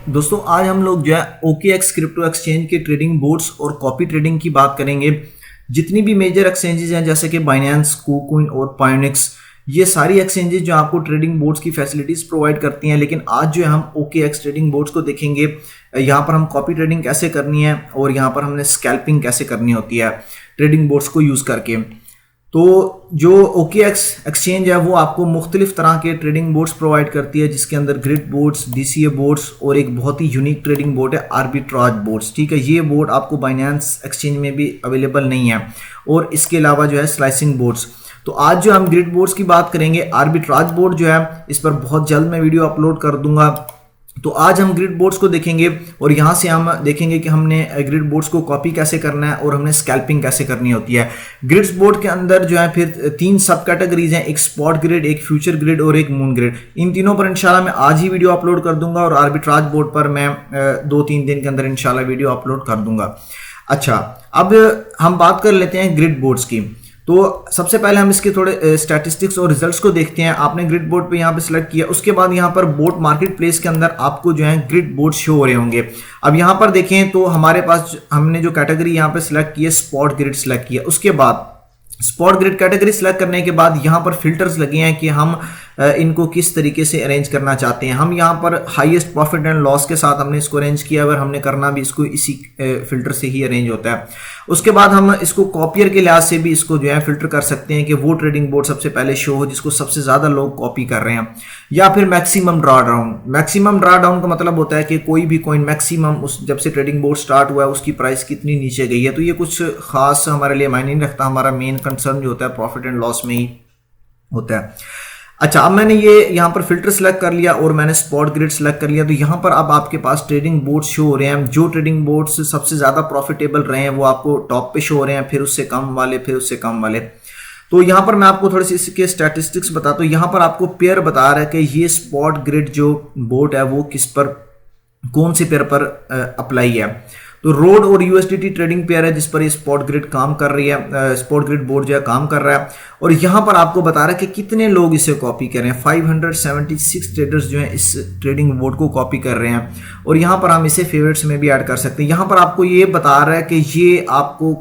दोस्तों आज हम लोग जो है OKX क्रिप्टो एक्सचेंज के ट्रेडिंग बोर्ड्स और कॉपी ट्रेडिंग की बात करेंगे। जितनी भी मेजर एक्सचेंजेस हैं जैसे कि बाइनेंस, कुकोइन और पायोनिक्स, ये सारी एक्सचेंजेस जो आपको ट्रेडिंग बोर्ड्स की फैसिलिटीज प्रोवाइड करती हैं। लेकिन आज जो है हम OKX ट्रेडिंग बोर्ड्स को देखेंगे। यहाँ पर हम कॉपी ट्रेडिंग कैसे करनी है और यहाँ पर हमने स्कैल्पिंग कैसे करनी होती है ट्रेडिंग बोर्ड्स को यूज़ करके। तो जो OKX एक्सचेंज है वो आपको मुख्तलिफ तरह के ट्रेडिंग बोर्ड्स प्रोवाइड करती है, जिसके अंदर ग्रिड बोर्ड्स, DCA बोर्ड्स और एक बहुत ही यूनिक ट्रेडिंग बोर्ड है आर्बिट्राज बोर्ड्स। ठीक है, ये बोर्ड आपको बाइनेंस एक्सचेंज में भी अवेलेबल नहीं है। और इसके अलावा जो है स्लाइसिंग बोर्ड्स। तो आज जो हम ग्रिड बोर्ड्स की बात करेंगे, आर्बिट्राज बोर्ड जो है इस पर बहुत जल्द मैं वीडियो अपलोड कर दूंगा। तो आज हम ग्रिड बोर्ड्स को देखेंगे और यहाँ से हम देखेंगे कि हमने ग्रिड बोर्ड्स को कॉपी कैसे करना है और हमने स्कैल्पिंग कैसे करनी होती है। ग्रिड्स बोर्ड के अंदर जो है फिर 3 सब कैटेगरीज हैं, एक स्पॉट ग्रिड, एक फ्यूचर ग्रिड और एक मून ग्रिड। इन तीनों पर इंशाल्लाह मैं आज ही वीडियो अपलोड कर दूंगा और आर्बिट्राज बोर्ड पर मैं 2-3 दिन के अंदर इंशाल्लाह वीडियो अपलोड कर दूंगा। अच्छा, अब हम बात कर लेते हैं ग्रिड बोर्ड्स की। तो सबसे पहले हम इसके थोड़े स्टैटिस्टिक्स और रिजल्ट्स को देखते हैं। आपने ग्रिड बोर्ड पे यहाँ पे सिलेक्ट किया, उसके बाद यहाँ पर बोट मार्केट प्लेस के अंदर आपको जो है ग्रिड बोर्ड शो हो रहे होंगे। अब यहाँ पर देखें तो हमारे पास हमने जो कैटेगरी यहाँ पे सिलेक्ट की है स्पॉट ग्रिड सिलेक्ट किया। उसके बाद स्पॉट ग्रिड कैटेगरी सिलेक्ट करने के बाद यहाँ पर फिल्टर्स लगे हैं कि हम इनको किस तरीके से अरेंज करना चाहते हैं। हम यहाँ पर हाईएस्ट प्रॉफिट एंड लॉस के साथ हमने इसको अरेंज किया, अगर हमने करना भी इसको इसी फिल्टर से ही अरेंज होता है। उसके बाद हम इसको कॉपियर के लिहाज से भी इसको जो है फिल्टर कर सकते हैं कि वो ट्रेडिंग बोर्ड सबसे पहले शो हो जिसको सबसे ज़्यादा लोग कॉपी कर रहे हैं, या फिर maximum draw down. Maximum draw down का मतलब होता है कि कोई भी कॉइन मैक्सिमम उस जब से ट्रेडिंग बोर्ड स्टार्ट हुआ है उसकी प्राइस कितनी नीचे गई है। तो ये कुछ खास हमारे लिए मायने नहीं रखता, हमारा मेन कंसर्न जो होता है प्रॉफिट एंड लॉस में ही होता है। अच्छा, अब मैंने ये यहाँ पर फिल्टर सेलेक्ट कर लिया और मैंने स्पॉट ग्रिड सेलेक्ट कर लिया। तो यहाँ पर अब आपके पास ट्रेडिंग बोर्ड शो हो रहे हैं। जो ट्रेडिंग बोर्ड से सबसे ज़्यादा प्रॉफिटेबल रहे हैं वो आपको टॉप पे शो हो रहे हैं, फिर उससे कम वाले, फिर उससे कम वाले। तो यहाँ पर मैं आपको थोड़े से इसके स्टैटिस्टिक्स बताता हूँ। यहाँ पर आपको पेयर बता रहा है कि ये स्पॉट ग्रिड जो बोर्ड है वो किस पर, कौन से पेयर पर अप्लाई है। तो रोड और USDT ट्रेडिंग पेयर है जिस पर ये स्पॉट ग्रिड काम कर रही है, स्पॉट ग्रिड बोर्ड जो है काम कर रहा है। और यहाँ पर आपको बता रहा है कि कितने लोग इसे कॉपी कर रहे हैं। 576 ट्रेडर्स जो हैं इस ट्रेडिंग बोर्ड को कॉपी कर रहे हैं। और यहाँ पर हम इसे फेवरेट्स में भी ऐड कर सकते हैं। यहाँ पर आपको ये बता रहा है कि ये आपको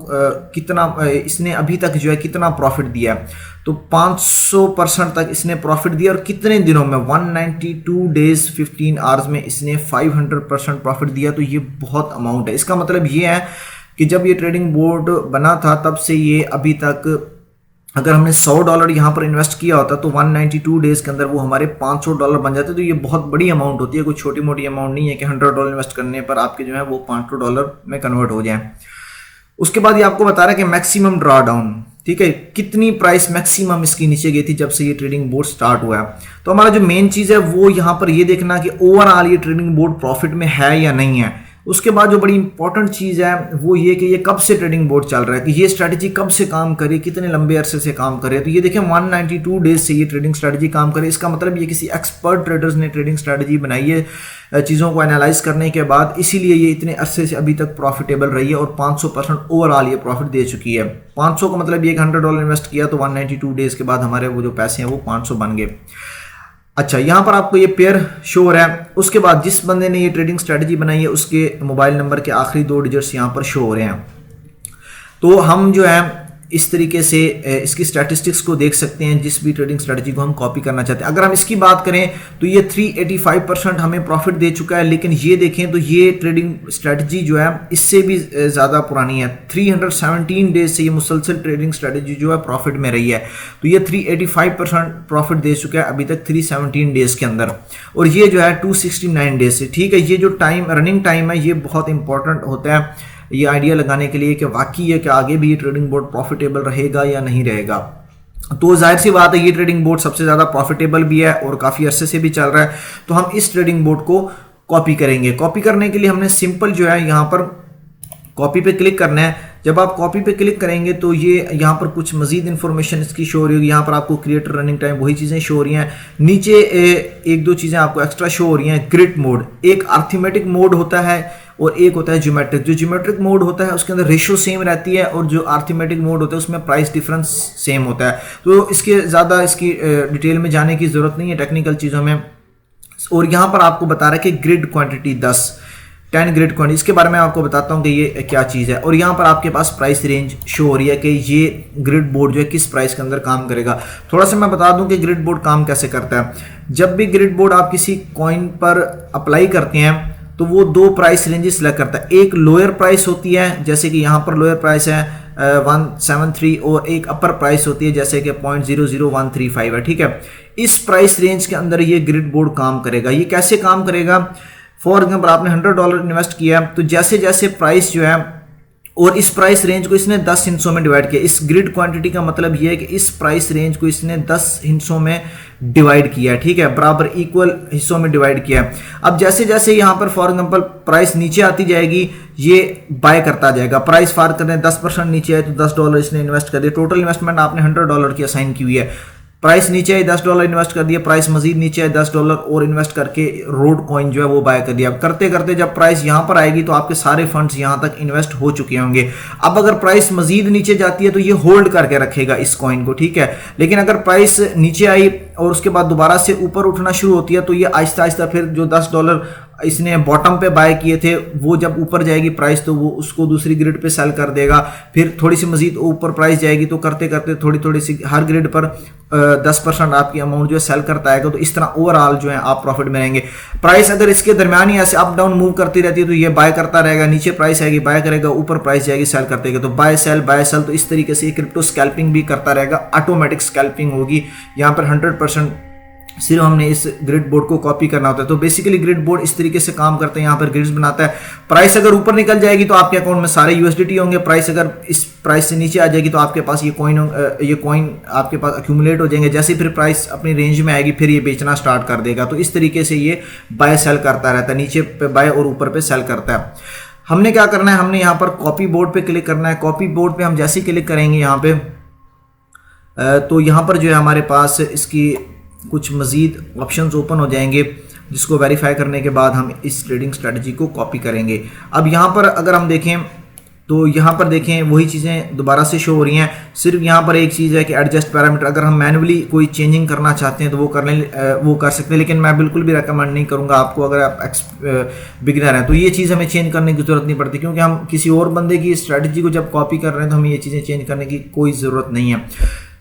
कितना, इसने अभी तक जो है कितना प्रॉफिट दिया है। तो 500% तक इसने प्रॉफिट दिया और कितने दिनों में 192 डेज 15 आवर्स में इसने 500% प्रॉफिट दिया। तो ये बहुत अमाउंट है। इसका मतलब ये है कि जब ये ट्रेडिंग बोर्ड बना था तब से ये अभी तक, अगर हमने $100 यहाँ पर इन्वेस्ट किया होता तो 192 डेज के अंदर वो हमारे $500 बन जाते। तो ये बहुत बड़ी अमाउंट होती है, कोई छोटी मोटी अमाउंट नहीं है कि $100 इन्वेस्ट करने पर आपके जो है वो $500 में कन्वर्ट हो जाए। उसके बाद ये आपको बता रहा है कि मैक्सिमम ड्रा डाउन, ठीक है, कितनी प्राइस मैक्सिमम इसकी नीचे गई थी जब से ये ट्रेडिंग बोर्ड स्टार्ट हुआ है। तो हमारा जो मेन चीज़ है वो यहाँ पर ये देखना कि ओवरऑल ये ट्रेडिंग बोर्ड प्रॉफिट में है या नहीं है। उसके बाद जो बड़ी इंपॉर्टेंट चीज़ है वो ये कि ये कब से ट्रेडिंग बोर्ड चल रहा है, कि ये स्ट्रैटेजी कब से काम करे, कितने लंबे अरसे से काम करे। तो ये देखें 192 डेज से ये ट्रेडिंग स्ट्रैटेजी काम करे। इसका मतलब ये किसी एक्सपर्ट ट्रेडर्स ने ट्रेडिंग स्ट्रैटेजी बनाई है चीज़ों को एनालाइज करने के बाद, इसीलिए ये इतने अरसे से अभी तक प्रॉफिटेबल रही है और 500% ओवरऑल ये प्रॉफिट दे चुकी है। 500 का मतलब ये $100 इन्वेस्ट किया तो 192 डेज के बाद हमारे वो जो पैसे हैं वो 500 बन गए। अच्छा, यहाँ पर आपको ये पेयर शो हो रहा है। उसके बाद जिस बंदे ने ये ट्रेडिंग स्ट्रैटेजी बनाई है उसके मोबाइल नंबर के आखिरी 2 डिजिट्स यहाँ पर शो हो रहे हैं। तो हम जो है इस तरीके से इसकी स्टैटिस्टिक्स को देख सकते हैं जिस भी ट्रेडिंग स्ट्रैटेजी को हम कॉपी करना चाहते हैं। अगर हम इसकी बात करें तो ये 385% हमें प्रॉफिट दे चुका है। लेकिन ये देखें तो ये ट्रेडिंग स्ट्रैटेजी जो है इससे भी ज़्यादा पुरानी है। 317 डेज से ये मुसलसल ट्रेडिंग स्ट्रैटेजी जो है प्रॉफिट में रही है। तो ये 385% प्रॉफिट दे चुका है अभी तक 317 डेज के अंदर। और ये जो है 269 डेज से, ठीक है, ये जो टाइम, रनिंग टाइम है, ये बहुत इंपॉर्टेंट होता है ये आइडिया लगाने के लिए कि वाकई है कि आगे भी ये ट्रेडिंग बोर्ड प्रॉफिटेबल रहेगा या नहीं रहेगा। तो जाहिर सी बात है ये ट्रेडिंग बोर्ड सबसे ज़्यादा प्रॉफिटेबल भी है और काफ़ी अरसे से भी चल रहा है। तो हम इस ट्रेडिंग बोर्ड को कॉपी करेंगे। कॉपी करने के लिए हमने सिंपल जो है यहाँ पर कॉपी पे क्लिक करना है। जब आप कॉपी पे क्लिक करेंगे तो ये यहाँ पर कुछ मजीद इन्फॉर्मेशन इसकी शो हो रही होगी। यहाँ पर आपको क्रिएटर, रनिंग टाइम, वही चीज़ें शो हो रही हैं। नीचे 1-2 चीज़ें आपको एक्स्ट्रा शो हो रही हैं। ग्रिड मोड, एक अर्थमेटिक मोड होता है और एक होता है ज्योमेट्रिक। जो ज्योमेट्रिक मोड होता है उसके अंदर रेशियो सेम रहती है और जो अर्थमेटिक मोड होता है उसमें प्राइस डिफरेंस सेम होता है। तो इसके ज़्यादा इसकी डिटेल में जाने की ज़रूरत नहीं है टेक्निकल चीज़ों में। और यहाँ पर आपको बता रहा है कि ग्रिड क्वांटिटी 10 ग्रिड क्वांटिटी, इसके बारे में आपको बताता हूँ कि ये क्या चीज़ है। और यहाँ पर आपके पास प्राइस रेंज शो हो रही है कि ये ग्रिड बोर्ड जो है किस प्राइस के अंदर काम करेगा। थोड़ा सा मैं बता दूँ कि ग्रिड बोर्ड काम कैसे करता है। जब भी ग्रिड बोर्ड आप किसी कॉइन पर अप्लाई करते हैं तो वो दो प्राइस रेंजेस सेलेक्ट करता है। एक लोअर प्राइस होती है, जैसे कि यहाँ पर लोअर प्राइस है 173, और एक अपर प्राइस होती है जैसे कि 0.00135 है, ठीक है। इस प्राइस रेंज के अंदर ये ग्रिड बोर्ड काम करेगा। ये कैसे काम करेगा? फॉर एग्जाम्पल आपने $100 इन्वेस्ट किया, तो जैसे जैसे प्राइस जो है, और इस प्राइस रेंज को इसने 10 हिस्सों में डिवाइड किया। इस ग्रिड क्वांटिटी का मतलब ये है कि इस प्राइस रेंज को इसने 10 हिस्सों में डिवाइड किया है, ठीक है, बराबर इक्वल हिस्सों में डिवाइड किया है। अब जैसे जैसे यहाँ पर फॉर एग्जांपल प्राइस नीचे आती जाएगी, ये बाय करता जाएगा। प्राइस फार करने 10% नीचे आए तो $10 इसने इन्वेस्ट कर दिया। टोटल इन्वेस्टमेंट आपने $100 की असाइन की हुई है। प्राइस नीचे आए $10 इन्वेस्ट कर दिया, प्राइस मजीद नीचे आए $10 और इन्वेस्ट करके रोड कॉइन जो है वो बाय कर दिया। करते करते जब प्राइस यहाँ पर आएगी तो आपके सारे फंड्स यहाँ तक इन्वेस्ट हो चुके होंगे। अब अगर प्राइस मजीद नीचे जाती है तो ये होल्ड करके रखेगा इस कॉइन को, ठीक है। लेकिन अगर प्राइस नीचे आई और उसके बाद दोबारा से ऊपर उठना शुरू होती है तो ये आहिस्ता आहिस्ता फिर जो $10 इसने बॉटम पे बाय किए थे वो जब ऊपर जाएगी प्राइस तो वो उसको दूसरी ग्रिड पे सेल कर देगा। फिर थोड़ी सी मजीद ऊपर प्राइस जाएगी तो करते करते थोड़ी थोड़ी सी हर ग्रिड पर 10% आपकी अमाउंट जो है सेल करता है। तो इस तरह ओवरऑल जो है आप प्रॉफिट में रहेंगे। प्राइस अगर इसके दरमियान ही ऐसे अप डाउन मूव करती रहती है तो ये बाय करता रहेगा, नीचे प्राइस आएगी बाय करेगा, ऊपर प्राइस जाएगी सेल करते रहेगा। तो बाय सेल तो इस तरीके से क्रिप्टो स्कैल्पिंग भी करता रहेगा। ऑटोमेटिक स्कैल्पिंग होगी। यहाँ पर 100% सिर्फ हमने इस ग्रिड बोर्ड को कॉपी करना होता है। तो बेसिकली ग्रिड बोर्ड इस तरीके से काम करते हैं। यहाँ पर ग्रिड्स बनाता है। प्राइस अगर ऊपर निकल जाएगी तो आपके अकाउंट में सारे यूएसडीटी होंगे। प्राइस अगर इस प्राइस से नीचे आ जाएगी तो आपके पास ये कॉइन आपके पास अक्यूमुलेट हो जाएंगे। जैसे फिर प्राइस अपनी रेंज में आएगी फिर ये बेचना स्टार्ट कर देगा। तो इस तरीके से ये बाय सेल करता रहता है, नीचे पे बाय और ऊपर पे सेल करता है। हमने क्या करना है, हमने यहाँ पर कॉपी बोर्ड पे क्लिक करना है। कॉपी बोर्ड पे हम जैसे ही क्लिक करेंगे यहाँ पे तो यहाँ पर जो है हमारे पास इसकी कुछ मज़ीद ऑप्शंस ओपन हो जाएंगे, जिसको वेरीफाई करने के बाद हम इस ट्रेडिंग स्ट्रेटजी को कॉपी करेंगे। अब यहाँ पर अगर हम देखें तो यहाँ पर देखें वही चीज़ें दोबारा से शो हो रही हैं। सिर्फ यहाँ पर एक चीज़ है कि एडजस्ट पैरामीटर, अगर हम मैनुअली कोई चेंजिंग करना चाहते हैं तो वो कर सकते हैं। लेकिन मैं बिल्कुल भी रेकमेंड नहीं करूँगा आपको, अगर आप बिगिनर हैं तो ये चीज़ हमें चेंज करने की ज़रूरत नहीं पड़ती, क्योंकि हम किसी और बंदे की स्ट्रैटेजी को जब कॉपी कर रहे हैं तो हमें ये चीज़ें चेंज करने की कोई ज़रूरत नहीं है।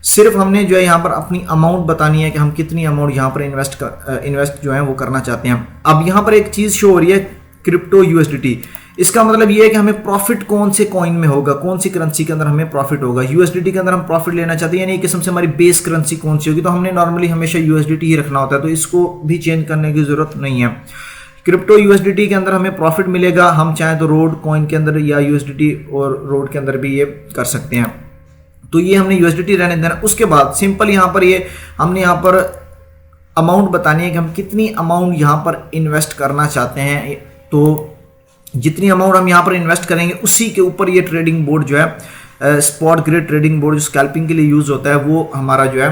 सिर्फ हमने जो है यहाँ पर अपनी अमाउंट बतानी है कि हम कितनी अमाउंट यहाँ पर इन्वेस्ट जो है वो करना चाहते हैं। अब यहाँ पर एक चीज़ शो हो रही है क्रिप्टो यूएसडीटी। इसका मतलब ये है कि हमें प्रॉफिट कौन से कॉइन में होगा, कौन सी करेंसी के अंदर हमें प्रॉफिट होगा। यूएसडीटी के अंदर हम प्रॉफिट लेना चाहते हैं, यानी एक किस्म से हमारी बेस करेंसी कौन सी होगी, तो हमने नॉर्मली हमेशा यूएसडीटी ही रखना होता है। तो इसको भी चेंज करने की जरूरत नहीं है। क्रिप्टो यूएसडीटी के अंदर हमें प्रॉफिट मिलेगा। हम चाहें तो रोड कॉइन के अंदर या यूएसडीटी और रोड के अंदर भी ये कर सकते हैं। तो ये हमने यूएसडीटी रहने देना। उसके बाद सिंपल यहाँ पर ये हमने यहाँ पर अमाउंट बतानी है कि हम कितनी अमाउंट यहाँ पर इन्वेस्ट करना चाहते हैं। तो जितनी अमाउंट हम यहाँ पर इन्वेस्ट करेंगे उसी के ऊपर ये ट्रेडिंग बोर्ड जो है स्पॉट ग्रिड ट्रेडिंग बोर्ड जो स्कैल्पिंग के लिए यूज होता है वो हमारा जो है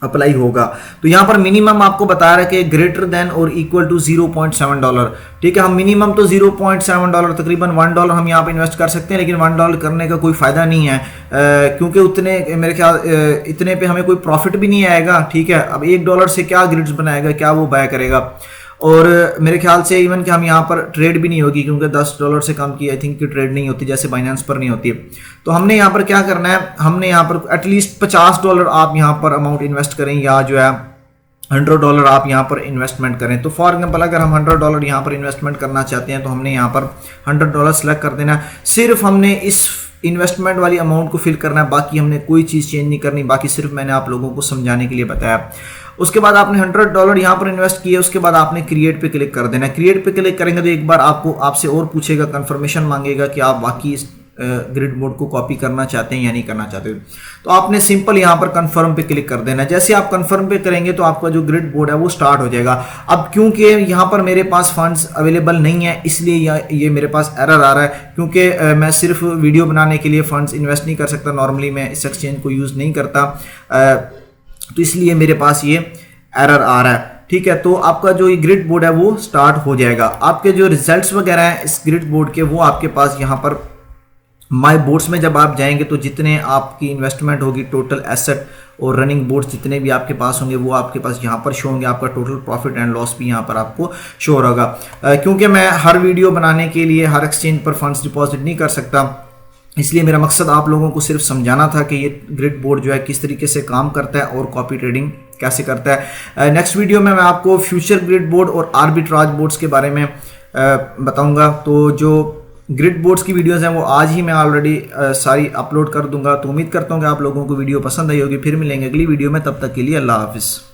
अप्लाई होगा। तो यहाँ पर मिनिमम आपको बता रहा है कि ग्रेटर देन और इक्वल टू $0.7, ठीक है। हम मिनिमम तो $0.7 तकरीबन $1 हम यहाँ पे इन्वेस्ट कर सकते हैं, लेकिन $1 करने का कोई फ़ायदा नहीं है, क्योंकि उतने मेरे ख्याल इतने पे हमें कोई प्रॉफिट भी नहीं आएगा, ठीक है। अब $1 से क्या ग्रिड्स बनाएगा, क्या वो बाय करेगा। और मेरे ख्याल से इवन कि हम यहाँ पर ट्रेड भी नहीं होगी, क्योंकि $10 से कम की आई थिंक कि ट्रेड नहीं होती, जैसे बाइनेंस पर नहीं होती है। तो हमने यहाँ पर क्या करना है, हमने यहाँ पर एटलीस्ट $50 आप यहाँ पर अमाउंट इन्वेस्ट करें, या जो है $100 आप यहाँ पर इन्वेस्टमेंट करें। तो फॉर एग्जाम्पल अगर हम $100 यहाँ पर इन्वेस्टमेंट करना चाहते हैं तो हमने यहाँ पर $100 सेलेक्ट कर देना है। सिर्फ हमने इस इन्वेस्टमेंट वाली अमाउंट को फिल करना है, बाकी हमने कोई चीज़ चेंज नहीं करनी। बाकी सिर्फ मैंने आप लोगों को समझाने के लिए बताया। उसके बाद आपने $100 यहाँ पर इन्वेस्ट किए, उसके बाद आपने क्रिएट पे क्लिक कर देना है। क्रिएट पे क्लिक करेंगे तो एक बार आपसे और पूछेगा, कंफर्मेशन मांगेगा कि आप बाकी इस ग्रिड बोर्ड को कॉपी करना चाहते हैं या नहीं करना चाहते। तो आपने सिंपल यहाँ पर कंफर्म पे क्लिक कर देना है। जैसे आप कंफर्म पे करेंगे तो आपका जो ग्रिड बोर्ड है वो स्टार्ट हो जाएगा। अब क्योंकि यहाँ पर मेरे पास फंड्स अवेलेबल नहीं है, इसलिए ये मेरे पास एरर आ रहा है, क्योंकि मैं सिर्फ वीडियो बनाने के लिए फंड्स इन्वेस्ट नहीं कर सकता। नॉर्मली मैं इस एक्सचेंज को यूज़ नहीं करता, तो इसलिए मेरे पास ये एरर आ रहा है, ठीक है। तो आपका जो ये ग्रिड बोर्ड है वो स्टार्ट हो जाएगा। आपके जो रिजल्ट्स वगैरह हैं इस ग्रिड बोर्ड के वो आपके पास यहाँ पर माई बोर्ड्स में जब आप जाएंगे तो जितने आपकी इन्वेस्टमेंट होगी, टोटल एसेट और रनिंग बोर्ड्स जितने भी आपके पास होंगे वो आपके पास यहाँ पर शो होंगे। आपका टोटल प्रॉफिट एंड लॉस भी यहाँ पर आपको शो होगा। क्योंकि मैं हर वीडियो बनाने के लिए हर एक्सचेंज पर फंड्स डिपॉजिट नहीं कर सकता, इसलिए मेरा मकसद आप लोगों को सिर्फ समझाना था कि ये ग्रिड बोर्ड जो है किस तरीके से काम करता है और कॉपी ट्रेडिंग कैसे करता है। नेक्स्ट वीडियो में मैं आपको फ्यूचर ग्रिड बोर्ड और आर्बिट्राज बोर्ड्स के बारे में बताऊंगा। तो जो ग्रिड बोर्ड्स की वीडियोस हैं वो आज ही मैं ऑलरेडी सारी अपलोड कर दूंगा। तो उम्मीद करता हूँ कि आप लोगों को वीडियो पसंद आई होगी। फिर मिलेंगे अगली वीडियो में, तब तक के लिए अल्लाह हाफिज़।